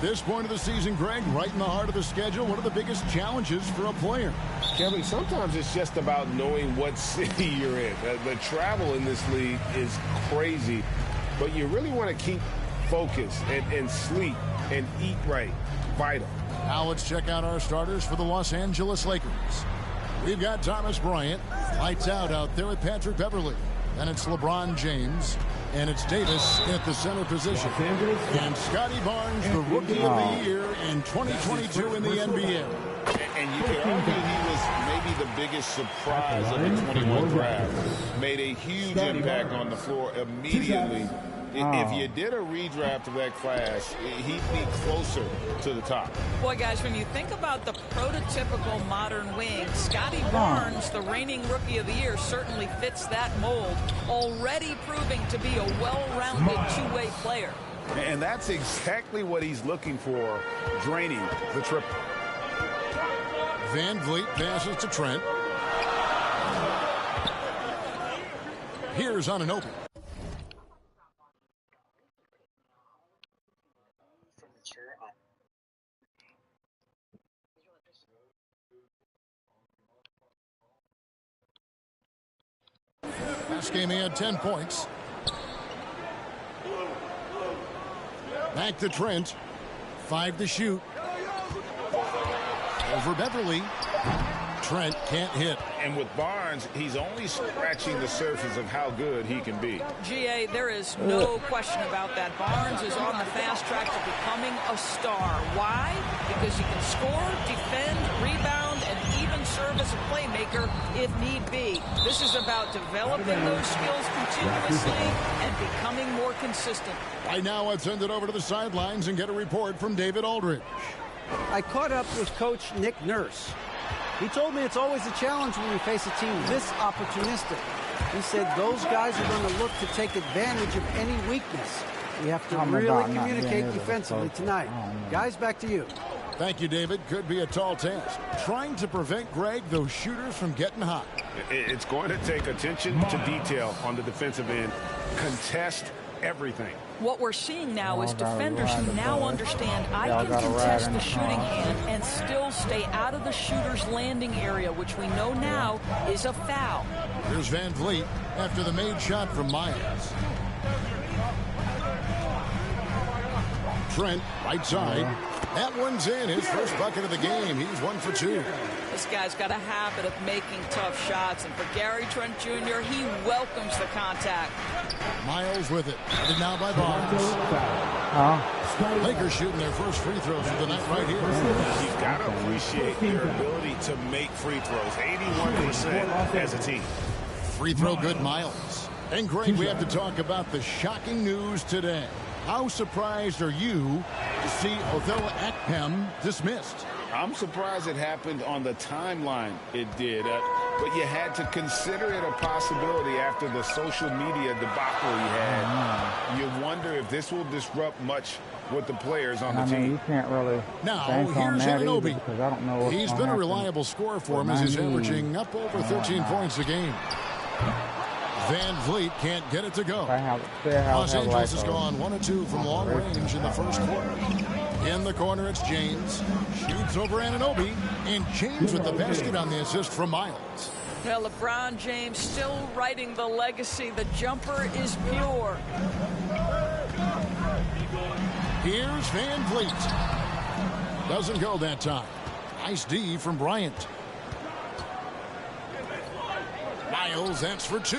At this point of the season, Greg, right in the heart of the schedule, one of the biggest challenges for a player. Kevin, sometimes it's just about knowing what city you're in. The travel in this league is crazy, but you really want to keep focused and sleep and eat right. Vital. Now let's check out our starters for the Los Angeles Lakers. We've got Thomas Bryant, lights out there with Patrick Beverley. Then it's LeBron James, and it's Davis at the center position. And Scotty Barnes, the Rookie of the Year in 2022 in the NBA. And you can argue he was maybe the biggest surprise of the 21 draft. Made a huge impact on the floor immediately. If you did a redraft of that class, he'd be closer to the top. Boy, guys, when you think about the prototypical modern wing, Scotty Barnes, the reigning Rookie of the Year, certainly fits that mold, already proving to be a well-rounded two-way player. And that's exactly what he's looking for, draining the triple. Van Vliet passes to Trent. Here's Anunoby. Last game he had 10 points. Back to Trent. 5 to shoot. Over Beverly. Trent can't hit. And with Barnes, he's only scratching the surface of how good he can be. GA, there is no question about that. Barnes is on the fast track to becoming a star. Why? Because he can score, defend, rebound, and even serve as a playmaker if need be. This is about developing those skills continuously and becoming more consistent. Right now, let's send it over to the sidelines and get a report from David Aldridge. I caught up with Coach Nick Nurse. He told me it's always a challenge when you face a team this opportunistic. He said those guys are going to look to take advantage of any weakness. We have to really communicate defensively tonight. Guys, back to you. Thank you, David. Could be a tall task. Trying to prevent, Greg, those shooters from getting hot. It's going to take attention to detail on the defensive end. Contest everything. What we're seeing now is defenders who now understand I can contest the shooting hand and still stay out of the shooter's landing area, which we know now is a foul. Here's Van Vliet after the made shot from Miles. Trent, right side. That one's in. His first bucket of the game. He's 1 for 2. This guy's got a habit of making tough shots, and for Gary Trent Jr., he welcomes the contact. Miles with it. Headed now by Barnes. Lakers shooting their first free throws of the night right here. You've got to appreciate their ability to make free throws. 81% as a team. Free throw good, Miles. And Greg, we have to talk about the shocking news today. How surprised are you to see Othello Akpem dismissed? I'm surprised it happened on the timeline it did, but you had to consider it a possibility after the social media debacle you had. You wonder if this will disrupt much with the players on the team. You can't really now, here's Anunoby. I don't know He's been a reliable scorer for him as he's averaging up over 13 points a game. Van Vliet can't get it to go. Los Angeles has gone 1 of 2 from long range in the first quarter. In the corner, it's James. Shoots over Anunoby. And James with the basket on the assist from Miles. Well, LeBron James still writing the legacy. The jumper is pure. Here's Van Vliet. Doesn't go that time. Nice D from Bryant. Miles, that's for 2.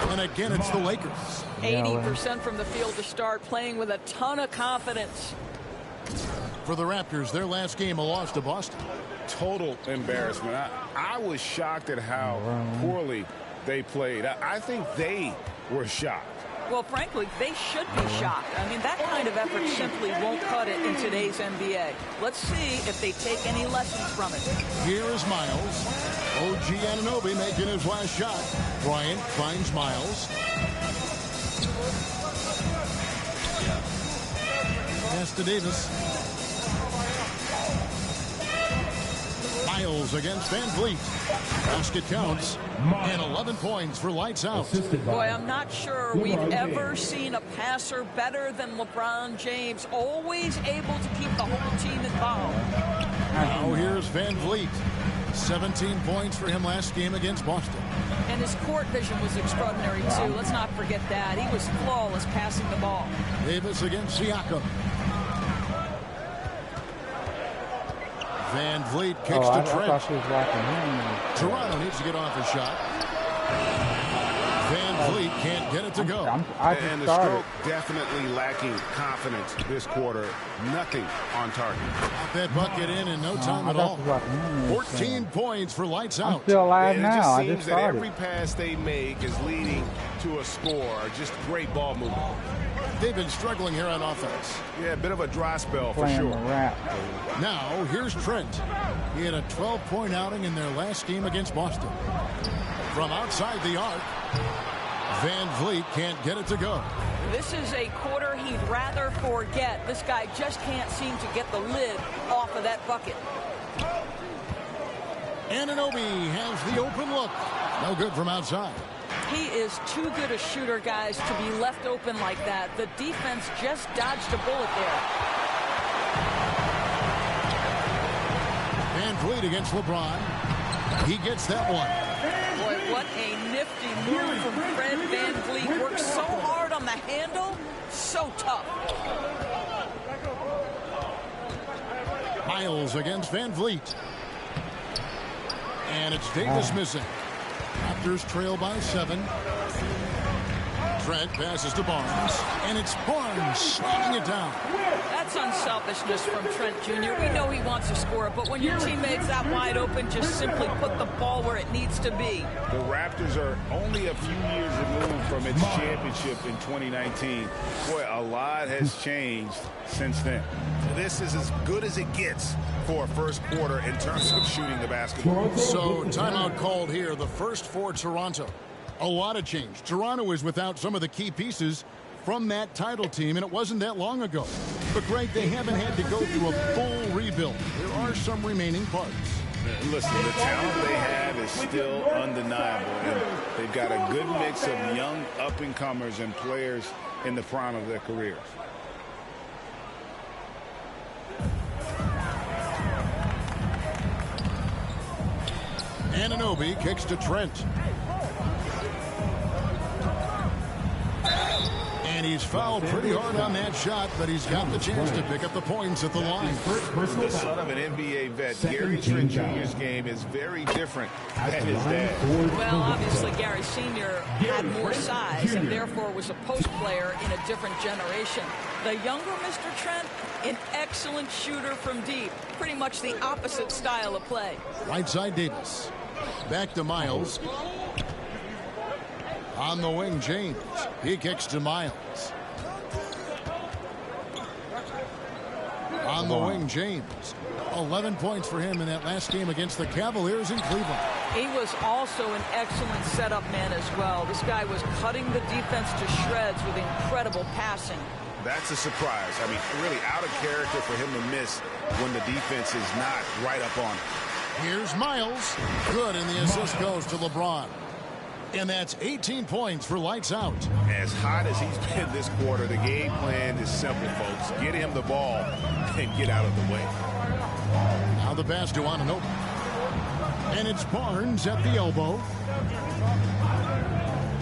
And again, it's the Lakers. 80% from the field to start, playing with a ton of confidence. For the Raptors, their last game, a loss to Boston. Total embarrassment. I was shocked at how poorly they played. I think they were shocked. Well, frankly, they should be shocked. I mean, that kind of effort simply won't cut it in today's NBA. Let's see if they take any lessons from it. Here is Miles. OG Anunoby making his last shot. Bryant finds Miles. Pass to Davis. Miles Miles against Van Vliet. Basket counts, and 11 points for lights out. Boy, I'm not sure we've ever seen a passer better than LeBron James, always able to keep the whole team involved. Now here's Van Vliet. 17 points for him last game against Boston. And his court vision was extraordinary, too. Let's not forget that. He was flawless passing the ball. Davis against Siakam. Van Vliet kicks to Trent. Toronto needs to get off a shot. Van Vliet can't get it to go. And the stroke definitely lacking confidence this quarter. Nothing on target. Got that bucket in no time at all. 14 points for lights out. I'm still alive It now. just I seems just that started. every pass they make is leading to a score. Just great ball movement. They've been struggling here on offense. Yeah, a bit of a dry spell for Playing sure. the rap. Now, here's Trent. He had a 12-point outing in their last game against Boston. From outside the arc, Van Vliet can't get it to go. This is a quarter he'd rather forget. This guy just can't seem to get the lid off of that bucket. Anunoby has the open look. No good from outside. He is too good a shooter, guys, to be left open like that. The defense just dodged a bullet there. Van Vliet against LeBron. He gets that one. Boy, what a nifty move from Fred Van Vliet. Works so hard on the handle, so tough. Miles against Van Vliet. And it's Davis missing. Raptors trail by 7. Trent passes to Barnes. And it's Barnes slamming it down. That's unselfishness from Trent Jr. We know he wants to score, but when your teammate's that wide open, just simply put the ball where it needs to be. The Raptors are only a few years removed from its championship in 2019. Boy, a lot has changed since then. This is as good as it gets for a first quarter in terms of shooting the basketball. So, timeout called here, the first for Toronto. A lot of change. Toronto is without some of the key pieces from that title team, and it wasn't that long ago. But, Greg, they haven't had to go through a full rebuild. There are some remaining parts. Listen, the talent they have is still undeniable, and they've got a good mix of young up-and-comers and players in the prime of their careers. Anunoby kicks to Trent. And he's fouled pretty hard on that shot, but he's got the chance to pick up the points at the line. The son of an NBA vet, Gary Trent Jr.'s game is very different than his dad. Well, obviously, Gary Sr. had more size and therefore was a post player in a different generation. The younger Mr. Trent, an excellent shooter from deep. Pretty much the opposite style of play. Right side Davis. Back to Miles. On the wing, James. He kicks to Miles. On the wing, James. 11 points for him in that last game against the Cavaliers in Cleveland. He was also an excellent setup man as well. This guy was cutting the defense to shreds with incredible passing. That's a surprise. I mean, really out of character for him to miss when the defense is not right up on him. Here's Miles. Good, and the assist goes to LeBron. And that's 18 points for lights out. As hot as he's been this quarter, the game plan is simple, folks. Get him the ball and get out of the way. Now the pass to Anunoby. And it's Barnes at the elbow.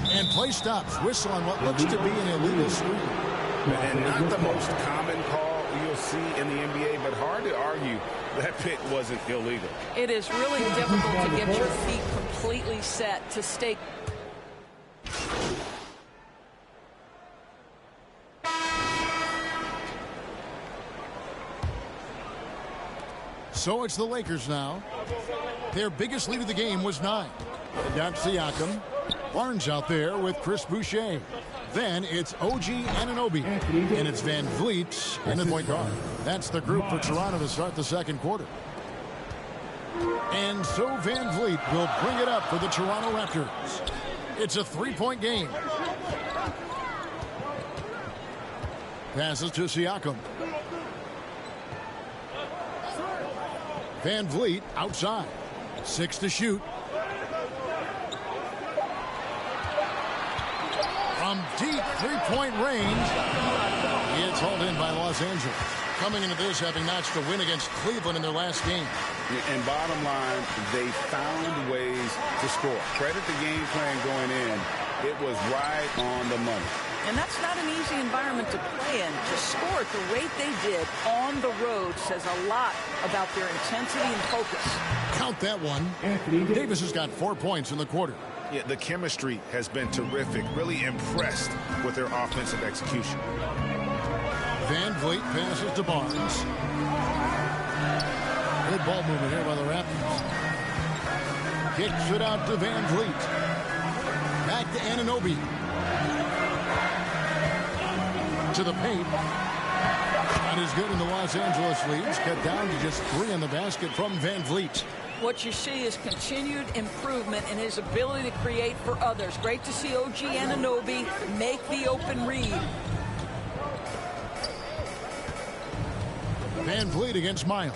And play stops. Whistle on what looks to be an illegal screen. And not the most common call you'll see in the NBA, but hard to argue that pick wasn't illegal. It is really difficult to get your feet completely set to stay. So it's the Lakers now. Their biggest lead of the game was 9. Down Siakam. Barnes out there with Chris Boucher. Then it's OG Anunoby. And it's Van Vliet in the point guard. That's the group for Toronto to start the second quarter. And so Van Vliet will bring it up for the Toronto Raptors. It's a 3-point game. Passes to Siakam. Van Vliet outside. 6 to shoot. From deep three-point range, it's hauled in by Los Angeles. Coming into this, having notched a win against Cleveland in their last game. And bottom line, they found ways to score. Credit the game plan going in. It was right on the money. And that's not an easy environment to play in. To score at the rate they did on the road says a lot about their intensity and focus. Count that one. Davis has got 4 points in the quarter. Yeah, the chemistry has been terrific. Really impressed with their offensive execution. Van Vliet passes to Barnes. Good ball movement here by the Raptors. Kicks it out to Van Vliet. Back to Anunoby. To the paint. Not as good in the Los Angeles leads. Cut down to just 3 in the basket from Van Vliet. What you see is continued improvement in his ability to create for others. Great to see OG Anunoby make the open read. Van Vliet against Miles.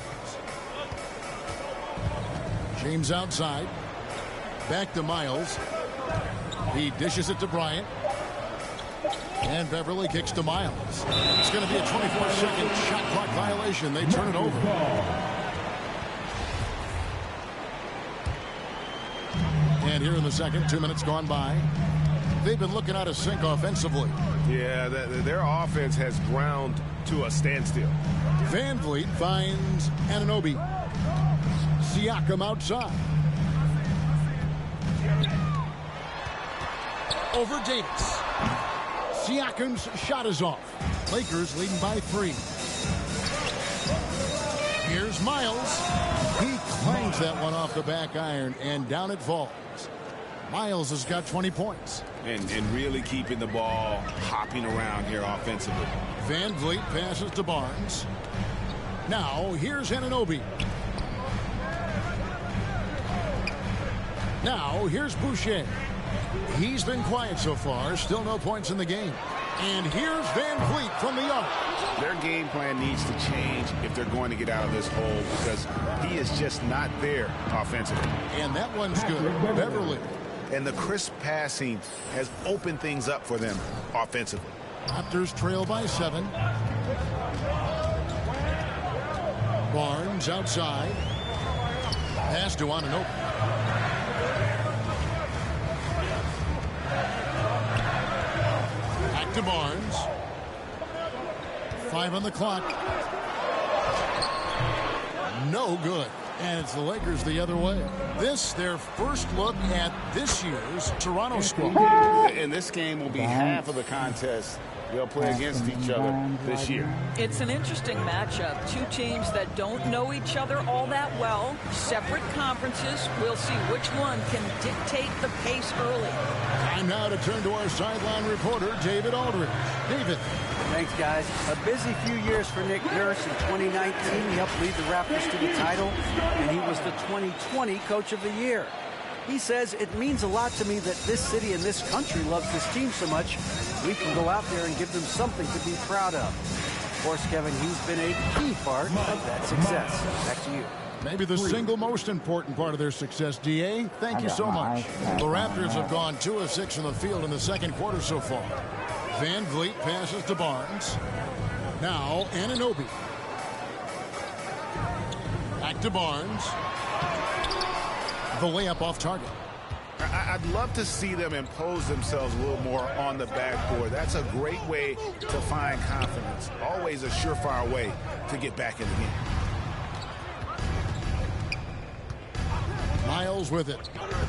James outside. Back to Miles. He dishes it to Bryant. And Beverly kicks to Miles. It's going to be a 24-second shot clock violation. They turn it over. And here in the second, 2 minutes gone by. They've been looking out of sync offensively. Yeah, their offense has ground to a standstill. Van Vliet finds Anunoby. Siakam outside. Over Davis. Siakam's shot is off. Lakers leading by 3. Here's Miles. He clangs that one off the back iron, and down it falls. Miles has got 20 points. And really keeping the ball hopping around here offensively. Van Vliet passes to Barnes. Now, here's Anunoby. Now, here's Boucher. He's been quiet so far. Still no points in the game. And here's Van Vliet from the arc. Their game plan needs to change if they're going to get out of this hole because he is just not there offensively. And that one's good. Beverly. And the crisp passing has opened things up for them offensively. Raptors trail by 7. Barnes outside. Pass to Anunoby. Back to Barnes. 5 on the clock. No good. And it's the Lakers the other way. This, their first look at this year's Toronto squad. And this game will be half of the contest they'll play against each other this year. It's an interesting matchup. Two teams that don't know each other all that well. Separate conferences. We'll see which one can dictate the pace early. Time now to turn to our sideline reporter, David Aldridge. David. Thanks, guys. A busy few years for Nick Nurse. In 2019, he helped lead the Raptors to the title, and he was the 2020 Coach of the Year. He says, it means a lot to me that this city and this country loves this team so much. We can go out there and give them something to be proud of. Of course, Kevin, he's been a key part of that success. Back to you. Maybe the single most important part of their success, D.A. Thank you so much. The Raptors have gone 2 of 6 in the field in the second quarter so far. Van Vliet passes to Barnes. Now, Anunoby. Back to Barnes. The layup off target. I'd love to see them impose themselves a little more on the backboard. That's a great way to find confidence. Always a surefire way to get back in the game. Miles with it.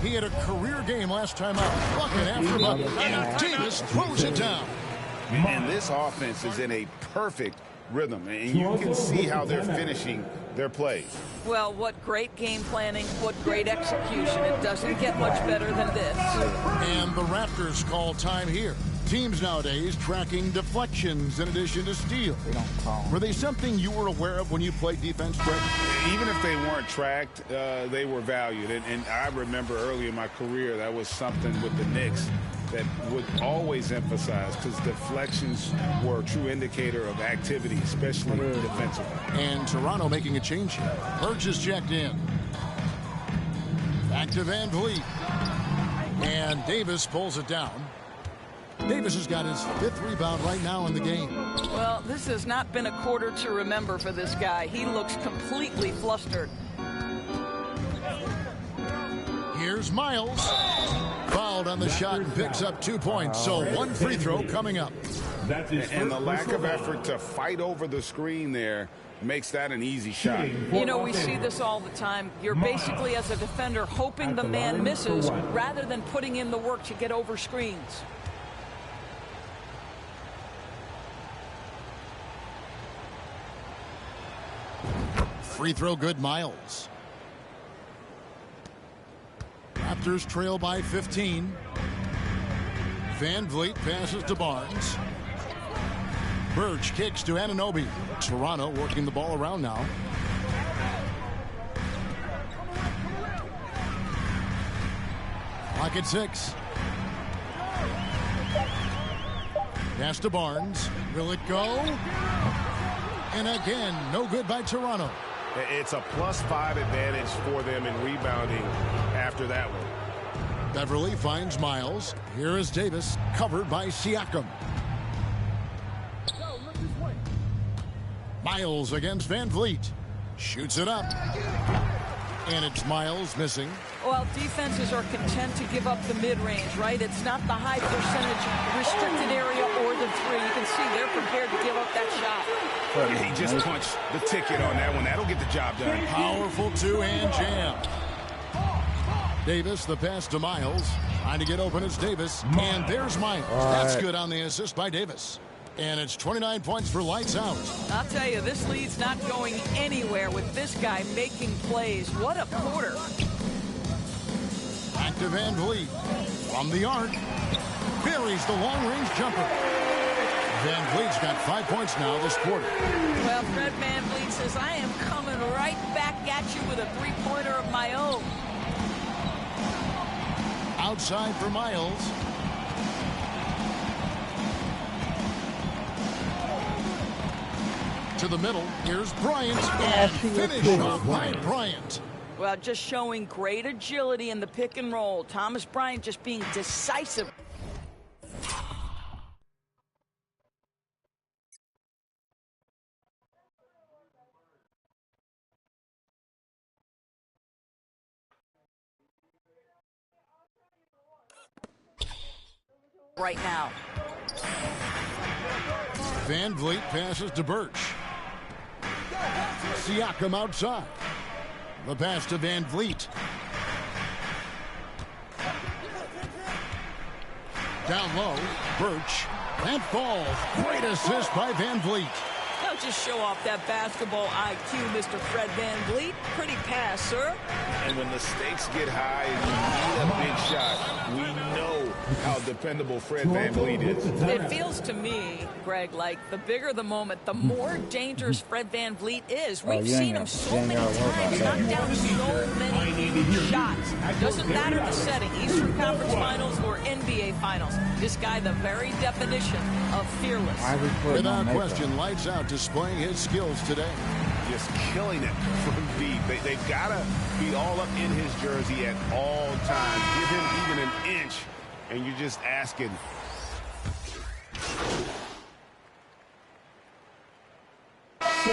He had a career game last time out. Bucket after bucket. And Davis throws it down. And this offense is in a perfect rhythm. And you can see how they're finishing their plays. Well, what great game planning, what great execution. It doesn't get much better than this. And the Raptors call time here. Teams nowadays tracking deflections in addition to steals. Were they something you were aware of when you played defense, Brett? Even if they weren't tracked, they were valued. And I remember early in my career, that was something with the Knicks that would always emphasize, because deflections were a true indicator of activity, especially defensively. And Toronto making a change here. Burge is checked in. Back to Van Vliet. And Davis pulls it down. Davis has got his 5th rebound right now in the game. Well, this has not been a quarter to remember for this guy. He looks completely flustered. Here's Miles. Fouled on the shot and picks up 2 points. So 1 free throw coming up. And the lack of effort to fight over the screen there makes that an easy shot. You know, we see this all the time. You're basically, as a defender, hoping the man misses rather than putting in the work to get over screens. Free throw good, Miles. Raptors trail by 15. Van Vliet passes to Barnes. Birch kicks to Anunoby. Toronto working the ball around now. Clock at 6. Pass to Barnes. Will it go? And again, no good by Toronto. It's a +5 advantage for them in rebounding after that one. Beverly finds Miles. Here is Davis, covered by Siakam. Miles against Van Vliet. Shoots it up. And it's Miles missing. Well, defenses are content to give up the mid-range, right? It's not the high percentage restricted area or the 3. You can see they're prepared to give up that shot. He just punched the ticket on that one. That'll get the job done. Powerful 2-hand jam. Davis, the pass to Miles. Trying to get open is Davis. And there's Miles. That's good on the assist by Davis. And it's 29 points for lights out. I'll tell you, this lead's not going anywhere with this guy making plays. What a quarter. Back to Van Vliet. From the arc. Buries the long-range jumper. Van Vliet's got 5 points now this quarter. Well, Fred Van Vliet says, I am coming right back at you with a 3-pointer of my own. Outside for Miles. To the middle. Here's Bryant. And finish off by Bryant. Well, just showing great agility in the pick and roll. Thomas Bryant just being decisive. Right now. Van Vliet passes to Birch. Siakam outside. The pass to Van Vliet. Down low, Birch. That falls. Great assist by Van Vliet. Don't just show off that basketball IQ, Mr. Fred Van Vliet. Pretty pass, sir. And when the stakes get high and you need a big shot, we know how dependable Fred Van Vliet is. It feels to me, Greg, like the bigger the moment, the more dangerous Fred Van Vliet is. We've seen him so many times knock down so many shots. Doesn't matter the setting, Eastern Conference Finals or NBA Finals. This guy, the very definition of fearless. Without question, lights out displaying his skills today. Just killing it from deep. They've got to be all up in his jersey at all times. Give him even an inch, and you're just asking. So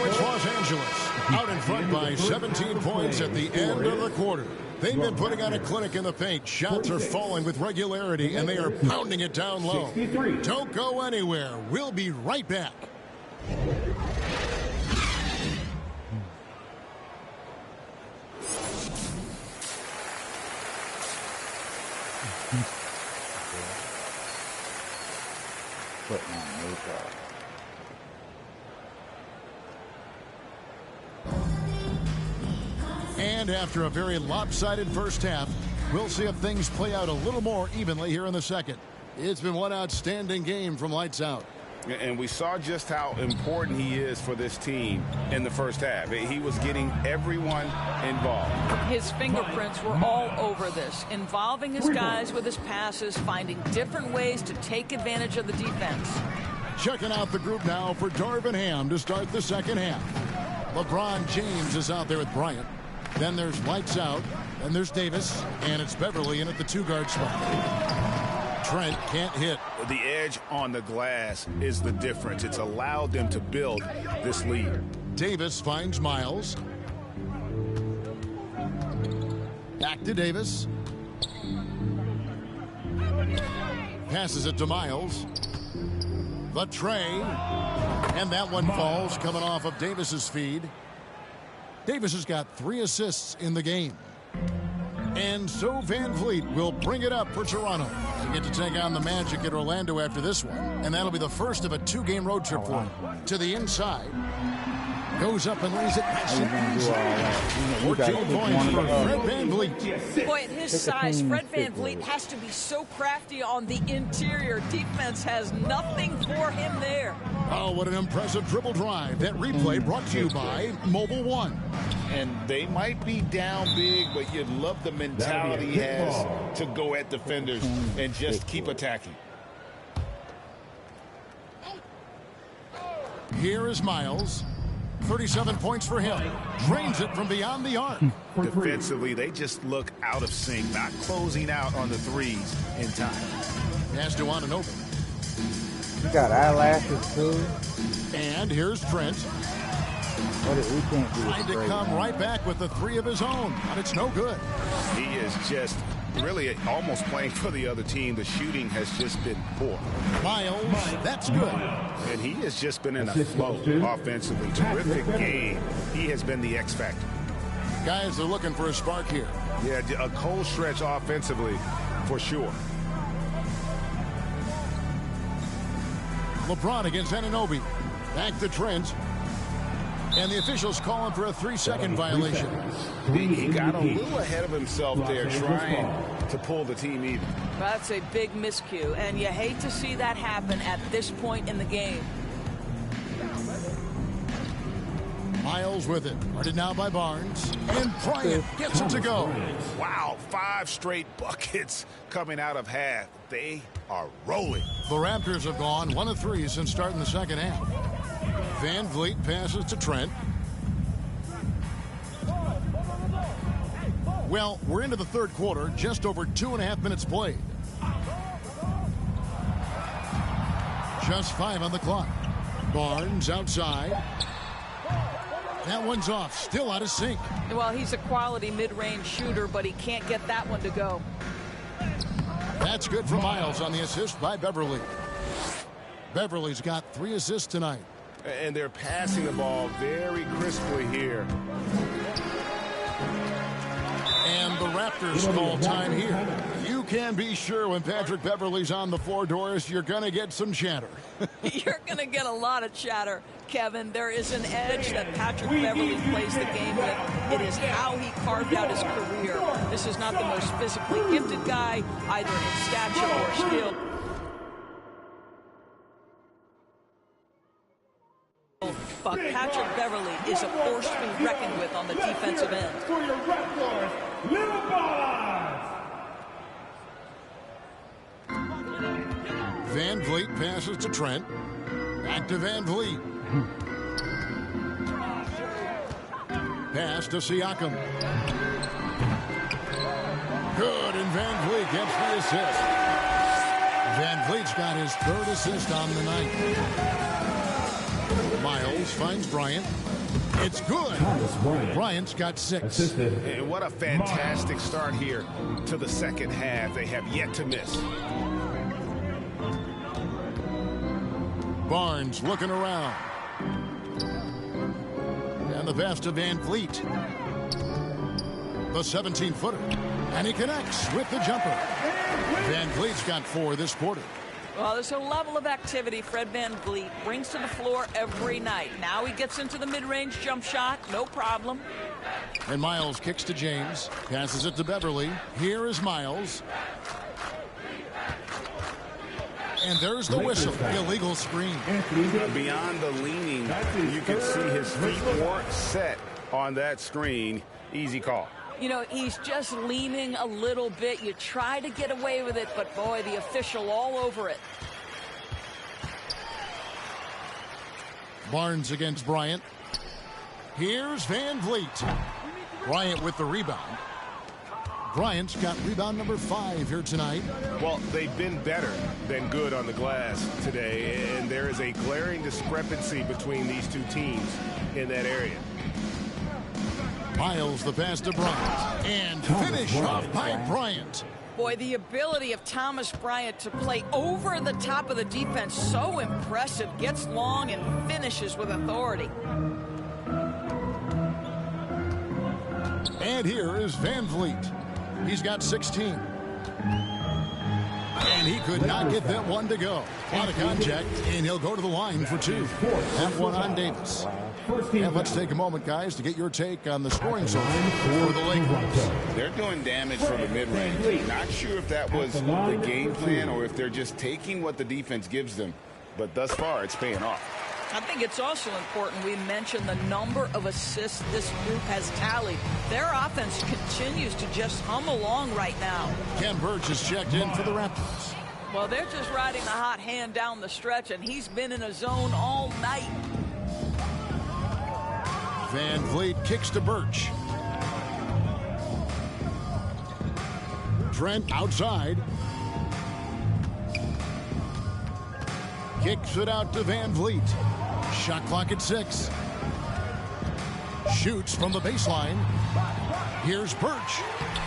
it's Los Angeles out in front by 17 points at the end of the quarter. They've been putting on a clinic in the paint. Shots are falling with regularity, and they are pounding it down low. Don't go anywhere. We'll be right back. And after a very lopsided first half, we'll see if things play out a little more evenly here in the second. It's been one outstanding game from lights out. And we saw just how important he is for this team in the first half. He was getting everyone involved. His fingerprints were all over this, involving his guys with his passes, finding different ways to take advantage of the defense. Checking out the group now for Darvin Ham to start the second half. LeBron James is out there with Bryant. Then there's lights out. Then there's Davis. And it's Beverly in at the 2-guard spot. Trent can't hit. The edge on the glass is the difference. It's allowed them to build this lead. Davis finds Miles. Back to Davis. Passes it to Miles. The tray. And that one falls coming off of Davis's feed. Davis has got 3 assists in the game. And so Van Vliet will bring it up for Toronto. They get to take on the Magic at Orlando after this one. And that'll be the first of a 2-game road trip for him. To the inside. Goes up and lays it nice and easy. 14 points for Fred Van Vliet. Boy, at his size, Fred Van Vliet has to be so crafty on the interior. Defense has nothing for him there. Oh, what an impressive dribble drive. That replay brought to you by Mobile One. And they might be down big, but you'd love the mentality he has to go at defenders and just keep attacking. Here is Miles. 37 points for him. Drains it from beyond the arc. Defensively, they just look out of sync, not closing out on the threes in time. Pass to Anunoby. You got eyelashes too. And here's Trent. Trying to come right back with the 3 of his own, but it's no good. He is just really almost playing for the other team. The shooting has just been poor. Miles, that's good. And he has just been in a flow offensively. Terrific game. He has been the X factor. Guys are looking for a spark here. Yeah, a cold stretch offensively for sure. LeBron against Anunoby. Back to Trent. And the officials calling for a 3-second violation. He got a little ahead of himself there, trying to pull the team even. That's a big miscue, and you hate to see that happen at this point in the game. Miles with it. Guarded now by Barnes. And Bryant gets it to go. Wow, 5 straight buckets coming out of half. They are rolling. The Raptors have gone 1 of 3 since starting the second half. Van Vliet passes to Trent. Well, we're into the third quarter, just over 2.5 minutes played. Just 5 on the clock. Barnes outside. That one's off, still out of sync. Well, he's a quality mid-range shooter, but he can't get that one to go. That's good for Miles on the assist by Beverly. Beverly's got 3 assists tonight. And they're passing the ball very crisply here. And the Raptors call time here. You can be sure when Patrick Beverly's on the floor, Doris, you're going to get some chatter. You're going to get a lot of chatter, Kevin. There is an edge that Patrick Beverly plays the game with. It is how he carved out his career. This is not the most physically gifted guy, either in stature or skill. But Patrick Beverly is a force to be reckoned with on the defensive end. For your Raptors, Little Ballers. Van Vliet passes to Trent. Back to Van Vliet. Pass to Siakam. Good, and Van Vliet gets the assist. Van Vliet's got his 3rd assist on the night. Miles finds Bryant. It's good. Bryant's got 6. And what a fantastic start here to the second half. They have yet to miss. Barnes looking around. And the pass to Van Vliet. The 17-footer. And he connects with the jumper. Van Vliet's got 4 this quarter. Well, there's a level of activity Fred Van Vliet brings to the floor every night. Now he gets into the mid-range jump shot, no problem. And Miles kicks to James, passes it to Beverly. Here is Miles. And there's the whistle, illegal screen. Beyond the leaning, you can see his feet weren't set on that screen. Easy call. You know, he's just leaning a little bit. You try to get away with it, but boy, the official all over it. Barnes against Bryant. Here's Van Vliet. Bryant with the rebound. Bryant's got rebound number 5 here tonight. Well, they've been better than good on the glass today, and there is a glaring discrepancy between these two teams in that area. Miles the pass to Bryant, and finish off by Bryant. Boy, the ability of Thomas Bryant to play over the top of the defense, so impressive. Gets long and finishes with authority. And here is Van Vliet. He's got 16. And he could not get that one to go. A lot of contact, and he'll go to the line for 2. That one on Davis. And let's take a moment, guys, to get your take on the scoring zone for the Lakers. They're doing damage from the mid-range. Not sure if that was the game plan or if they're just taking what the defense gives them. But thus far, it's paying off. I think it's also important we mention the number of assists this group has tallied. Their offense continues to just hum along right now. Ken Birch is checked in for the Raptors. Well, they're just riding the hot hand down the stretch, and he's been in a zone all night. Van Vliet kicks to Birch. Trent outside. Kicks it out to Van Vliet. Shot clock at 6. Shoots from the baseline. Here's Birch.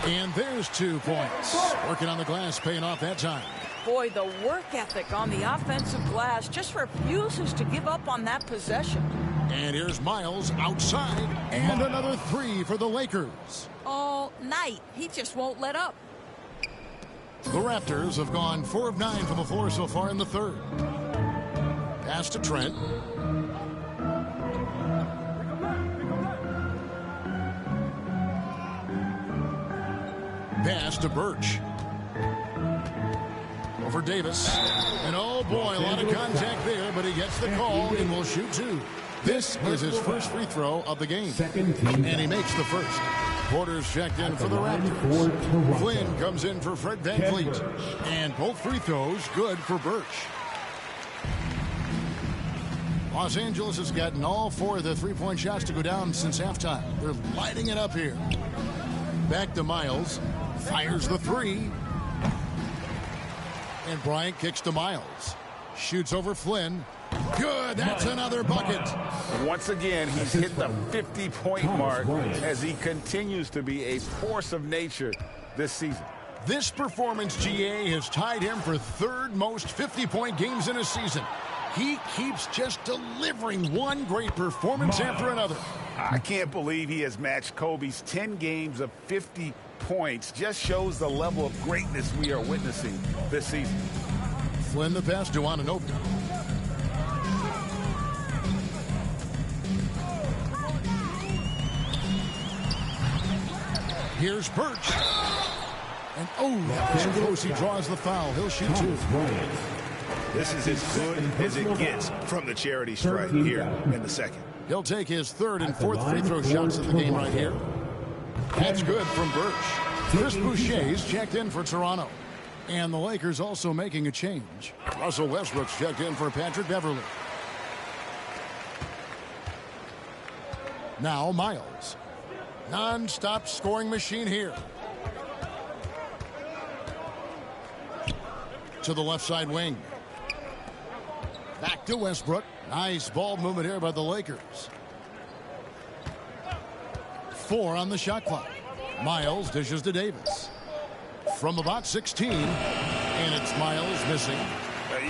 And there's 2 points. Working on the glass, paying off that time. Boy, the work ethic on the offensive glass just refuses to give up on that possession. And here's Miles outside. And another 3 for the Lakers. All night. He just won't let up. The Raptors have gone 4 of 9 from the floor so far in the third. Pass to Trent. Pass to Birch. Over Davis. And oh boy, a lot of contact there, but he gets the call and will shoot 2. This is his first free throw of the game. And he makes the first. Porter's checked in for the Raptors. Flynn comes in for Fred Van Vliet. And both free throws good for Birch. Los Angeles has gotten all 4 of the three-point shots to go down since halftime. They're lighting it up here. Back to Miles. Fires the 3. And Bryant kicks to Miles. Shoots over Flynn. Good. That's another bucket. Once again, he's hit the 50-point mark as he continues to be a force of nature this season. This performance, GA, has tied him for 3rd most 50-point games in a season. He keeps just delivering one great performance after another. I can't believe he has matched Kobe's 10 games of 50 points. Just shows the level of greatness we are witnessing this season. Flynn the pass to Anunoby. Here's Birch. And that was close. He draws the foul. He'll shoot 2. This is as good as it gets from the charity stripe here in the second. He'll take his 3rd and 4th free throw shots of the game right here. That's good from Birch. Chris Boucher's checked in for Toronto. And the Lakers also making a change. Russell Westbrook's checked in for Patrick Beverley. Now Miles. Non-stop scoring machine here. To the left side wing. Back to Westbrook. Nice ball movement here by the Lakers. 4 on the shot clock. Miles dishes to Davis. From about 16. And it's Miles missing.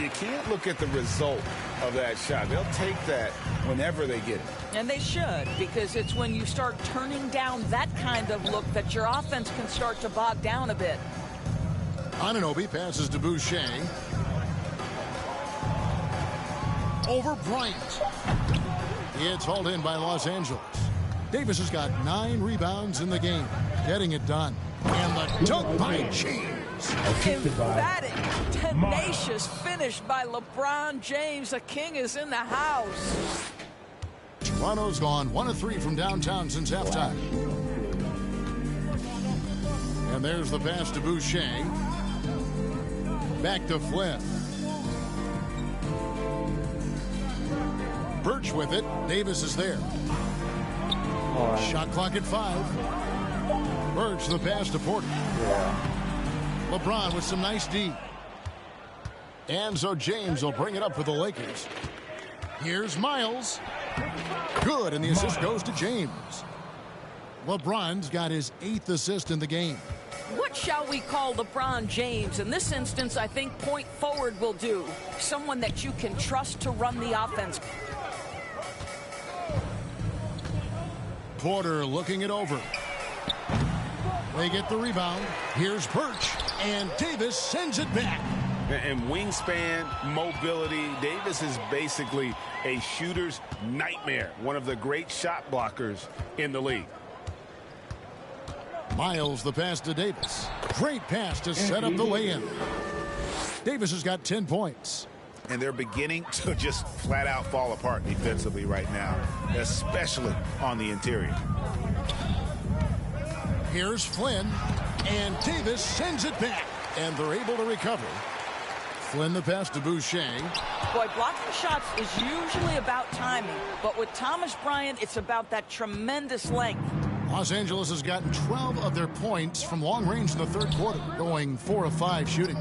You can't look at the result of that shot. They'll take that whenever they get it. And they should, because it's when you start turning down that kind of look that your offense can start to bog down a bit. Anunoby passes to Boucher. Over Bryant. It's hauled in by Los Angeles. Davis has got 9 rebounds in the game. Getting it done. And the dunk by James. Emphatic, tenacious finish by LeBron James. The king is in the house. Toronto's gone 1 of 3 from downtown since halftime. And there's the pass to Boucher. Back to Flynn. Birch with it. Davis is there. Shot clock at 5. Birch the pass to Porter. LeBron with some nice D. And so James will bring it up for the Lakers. Here's Miles. Good, and the assist goes to James. LeBron's got his 8th assist in the game. What shall we call LeBron James? In this instance, I think point forward will do. Someone that you can trust to run the offense. Porter looking it over. They get the rebound. Here's Birch, and Davis sends it back. And wingspan, mobility, Davis is basically a shooter's nightmare. One of the great shot blockers in the league. Miles the pass to Davis. Great pass to set up the lay-in. Davis has got 10 points. And they're beginning to just flat out fall apart defensively right now, especially on the interior. Here's Flynn, and Davis sends it back, and they're able to recover. Flynn the pass to Boucher. Boy, blocking shots is usually about timing, but with Thomas Bryant, it's about that tremendous length. Los Angeles has gotten 12 of their points from long range in the third quarter, going 4 of 5 shooting.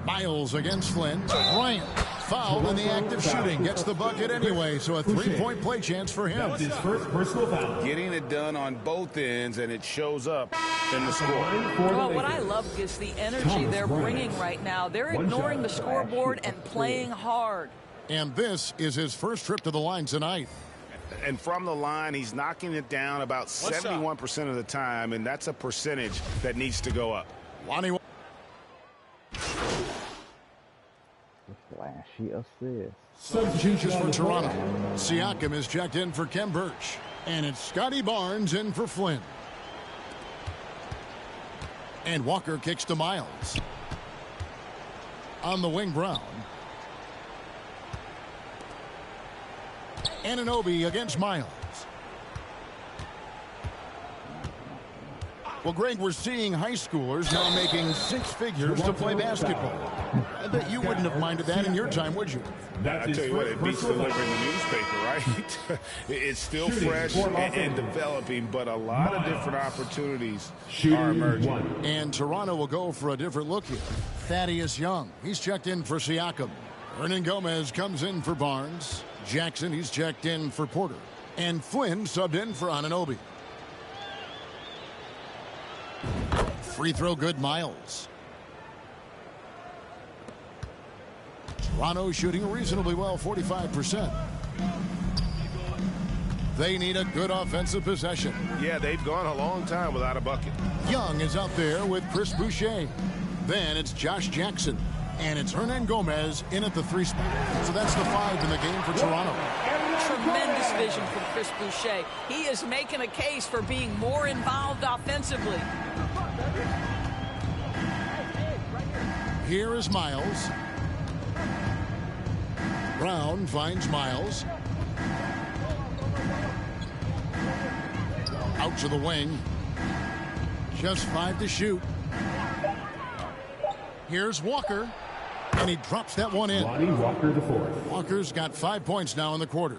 Miles against Flynn. Bryant fouled in the act of shooting. Gets the bucket anyway, so a 3-point play chance for him. That's his first personal foul. Getting it done on both ends, and it shows up in the score. Well, what I love is the energy they're bringing right now. They're ignoring the scoreboard and playing hard. And this is his first trip to the line tonight. And from the line, he's knocking it down about 71% of the time, and that's a percentage that needs to go up. Lonnie. Flashy assist. Substitutions for Toronto. Siakam is checked in for Khem Birch. And it's Scotty Barnes in for Flynn. And Walker kicks to Miles. On the wing, Brown. Anunoby against Miles. Well, Greg, we're seeing high schoolers now making 6 figures to play basketball. I bet you wouldn't have minded that in your time, would you? I tell you what, it beats delivering the newspaper, right? It's still fresh and developing, but a lot of different opportunities are emerging. And Toronto will go for a different look here. Thaddeus Young, he's checked in for Siakam. Hernan Gomez comes in for Barnes. Jackson, he's checked in for Porter. And Flynn subbed in for Anunoby. Free throw good, Miles. Toronto shooting reasonably well, 45%. They need a good offensive possession. Yeah, they've gone a long time without a bucket. Young is out there with Chris Boucher. Then it's Josh Jackson. And it's Hernan Gomez in at the 3 spot. So that's the 5 in the game for Toronto. Tremendous vision from Chris Boucher. He is making a case for being more involved offensively. Here is Miles. Brown finds Miles. Out to the wing. Just 5 to shoot. Here's Walker. And he drops that one in. Lonnie Walker the fourth. Walker's got 5 points now in the quarter.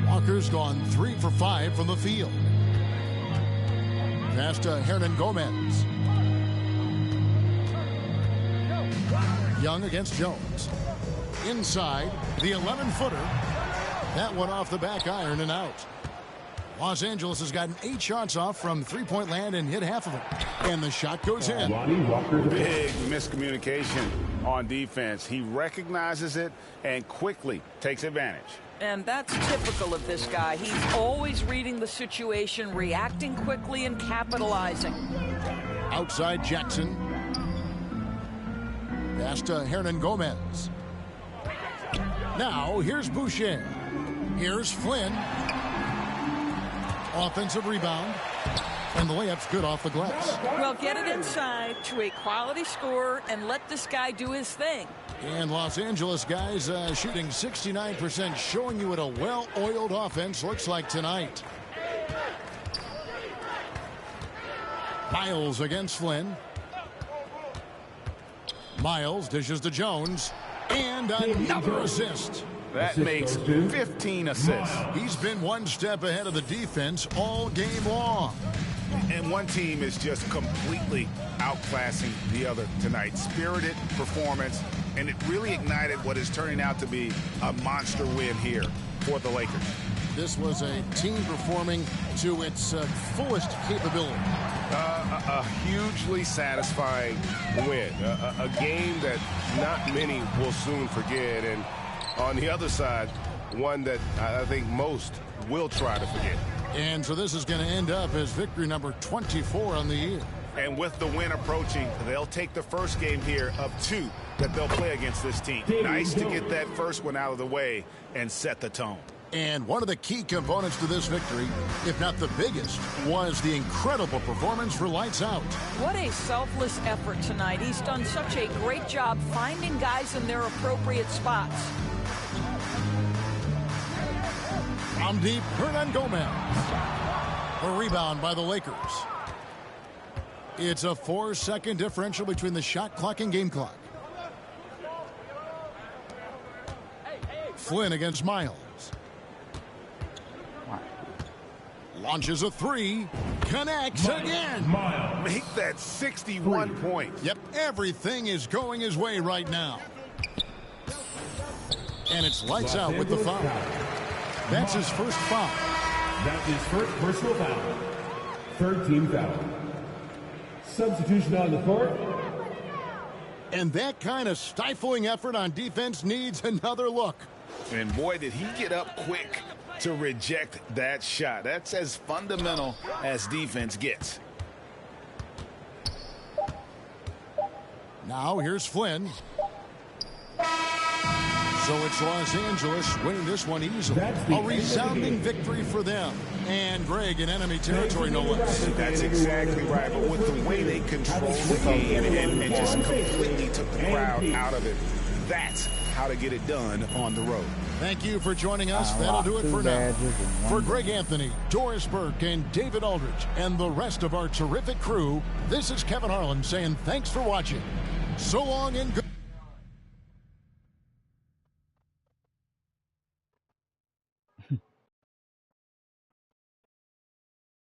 Walker's gone 3 for 5 from the field. Pass to Hernan Gomez. Young against Jones. Inside, the 11-footer. That one off the back iron and out. Los Angeles has gotten 8 shots off from 3-point land and hit half of them. And the shot goes in. Lonnie Walker the Big miscommunication on defense. He recognizes it and quickly takes advantage. And that's typical of this guy. He's always reading the situation, reacting quickly, and capitalizing. Outside Jackson. Pass to Hernan Gomez. Now, here's Boucher. Here's Flynn. Offensive rebound. And the layup's good off the glass. Well, get it inside to a quality scorer and let this guy do his thing. And Los Angeles guys shooting 69%, showing you what a well-oiled offense looks like tonight. Miles against Flynn. Miles dishes to Jones. And another assist. That makes 15 assists. He's been one step ahead of the defense all game long. And one team is just completely outclassing the other tonight. Spirited performance, and it really ignited what is turning out to be a monster win here for the Lakers. This was a team performing to its fullest capability. A hugely satisfying win. A game that not many will soon forget. And on the other side, one that I think most will try to forget. And so this is going to end up as victory number 24 on the year. And with the win approaching, they'll take the first game here of 2 that they'll play against this team. Nice to get that first one out of the way and set the tone. And one of the key components to this victory, if not the biggest, was the incredible performance for Lights Out. What a selfless effort tonight. He's done such a great job finding guys in their appropriate spots. From deep, Hernangomez. A rebound by the Lakers. It's a 4-second differential between the shot clock and game clock. Flynn against Miles. Launches a 3. Connects again. Make that 61 points. Yep, everything is going his way right now. And it's Lights Out with the foul. That's his first foul. That's his first personal foul. Third team foul. Substitution on the court. And that kind of stifling effort on defense needs another look. And boy, did he get up quick to reject that shot. That's as fundamental as defense gets. Now here's Flynn. So it's Los Angeles winning this one easily. A resounding victory for them. And Greg in enemy territory, no less. That's exactly right. But with the way they controlled the game and just completely took the crowd out of it, that's how to get it done on the road. Thank you for joining us. That'll do it for now. For Greg Anthony, Doris Burke, and David Aldridge, and the rest of our terrific crew, this is Kevin Harlan saying thanks for watching. So long and good.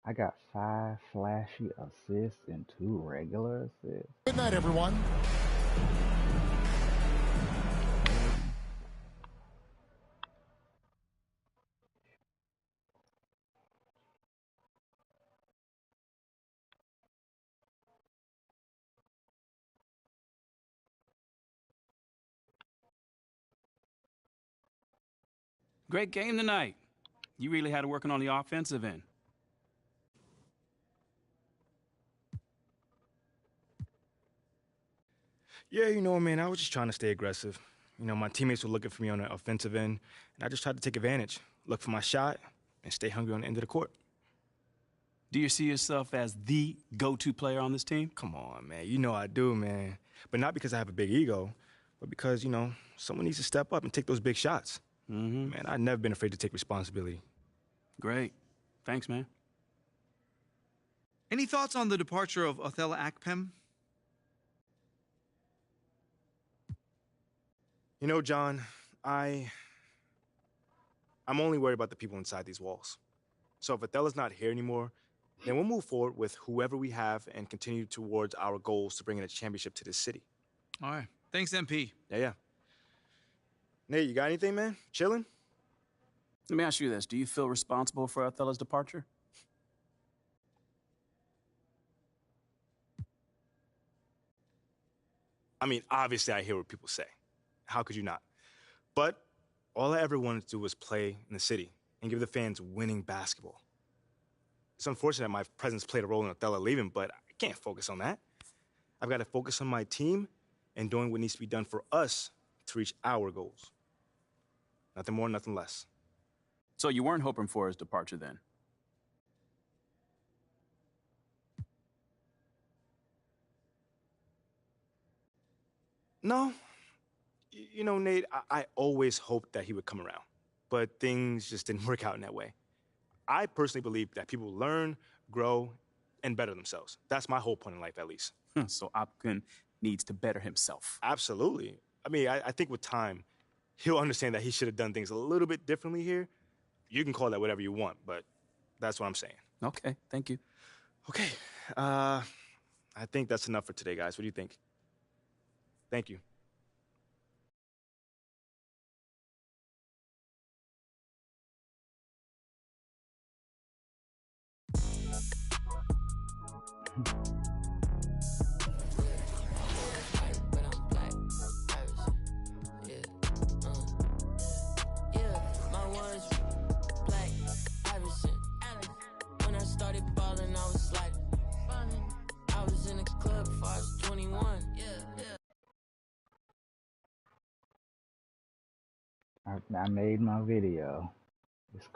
I got 5 flashy assists and 2 regular assists. Good night, everyone. Great game tonight. You really had it working on the offensive end. Yeah, you know, man, I was just trying to stay aggressive. You know, my teammates were looking for me on the offensive end, and I just tried to take advantage, look for my shot, and stay hungry on the end of the court. Do you see yourself as the go-to player on this team? Come on, man. You know I do, man. But not because I have a big ego, but because, you know, someone needs to step up and take those big shots. Man, I've never been afraid to take responsibility. Great. Thanks, man. Any thoughts on the departure of Othello Akpem? You know, John, I'm only worried about the people inside these walls. So if Othella's not here anymore, then we'll move forward with whoever we have and continue towards our goals to bring in a championship to this city. All right. Thanks, MP. Yeah. Nate, you got anything, man? Chilling? Let me ask you this. Do you feel responsible for Othello's departure? I mean, obviously I hear what people say. How could you not? But all I ever wanted to do was play in the city and give the fans winning basketball. It's unfortunate my presence played a role in Othello leaving, but I can't focus on that. I've got to focus on my team and doing what needs to be done for us to reach our goals. Nothing more, nothing less. So you weren't hoping for his departure then? No. You know, Nate, I always hoped that he would come around, but things just didn't work out in that way. I personally believe that people learn, grow, and better themselves. That's my whole point in life, at least. So Akpem needs to better himself. Absolutely. I mean, I think with time, he'll understand that he should have done things a little bit differently here. You can call that whatever you want, but that's what I'm saying. Okay, thank you. Okay, I think that's enough for today, guys. What do you think? Thank you. I made my video. It's